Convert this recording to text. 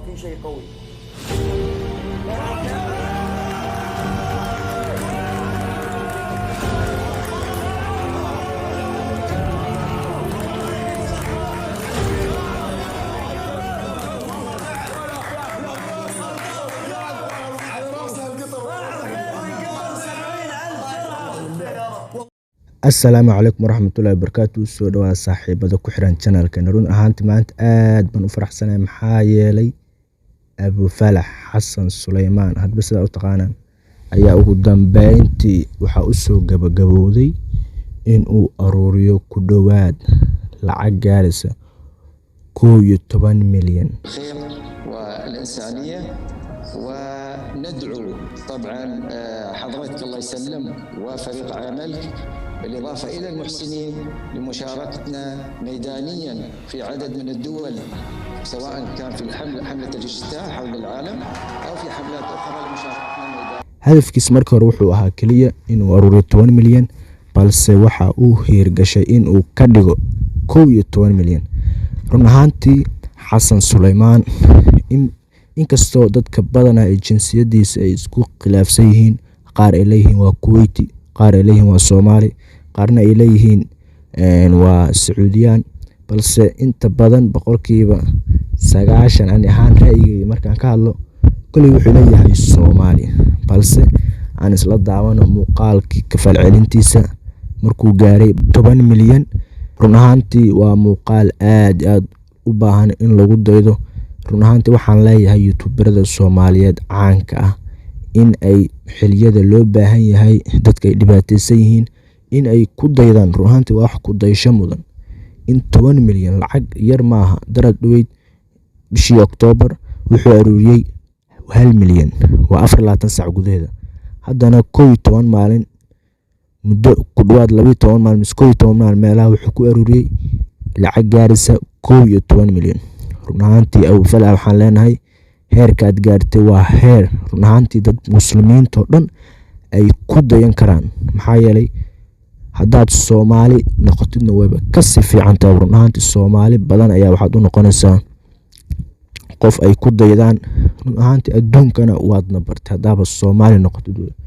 في شيء قوي. asalaamu calaykum waraxmatullaahi wabarakaatu. soo dhawaada saaxiibada ku xiran channelkan. run ahaantii maanta aad baan u faraxsanahay maxaa yeelay Abu Falax Xasan Suleymaan hadba sida u taqaanaan ayaa ugu dambeyntii waxa uu soo gabagabowday in uu aruuriyo ku dhawaad lacag gaaraysa 11 milyan. الخير والإنسانية وندعو طبعا حضرتك الله يسلم وفريق عملك بالإضافة إلى المحسنين لمشاركتنا ميدانيا في عدد من الدول سواء كان في حملة الاجتياح حول العالم أو في حملات أخرى لمشاركتنا ميدانيا. hadafkiis marka hore wuxuu ahaa kaliya inuu aruuriyo 10 milyan balse waxa uu hirgashay in uu ka dhigo 11 milyan. run ahaantii Xasan Suleymaan inkastoo dadka badan ay jinsiyadiisa ay isku khilaafsan yihiin, qaar ay leeyihiin waa Kuwaiti, qaar ay leeyihiin waa Soomaali, qaarna ay leeyihiin waa Sacuudiyaan, balse inta badan boqolkiiba 90 aan ahaan ra'yigay markaan ka hadlo kulli wuxuu leeyahay Soomaali. balse aan isla daawano muuqaalkii ka falcelintiisa markuu gaaray 10 milyan. run ahaantii waa muuqaal aad u baahan in lagu daydo. run ahaantii waxaan leeyahay youtuberada Soomaaliyeed caanka ah in ay xiliyada loo baahan yahay dadka ay dhibaataysan yihiin in ay ku daydaan. run ahaantii wax ku daysho mudan in 10 milyan lacag yar maaha. darad dhaweyd bishii Oktoobar wuxuu aruuriyay 1 milyan waa 24 saac gudaheeda. haddana 11 maalin muddo ku dhawaad 12 maalin 11 maalin meelaha wuxuu ku aruuriyay lacag gaaraysa 11 milyan. run ahaantii Abu Falax waxaan leenahay heerka aad gaartay waa heer run ahaantii dad muslimiinta oo dhan ay ku dayan karaan, maxaa yeelay haddaad Soomaali noqotidna wayba ka sii fiican tahay. run ahaantii Soomaali badan ayaa waxaad u noqonaysaa qof ay ku daydaan. run ahaantii adduunkana waadna bartay haddaaba Soomaali noqotid.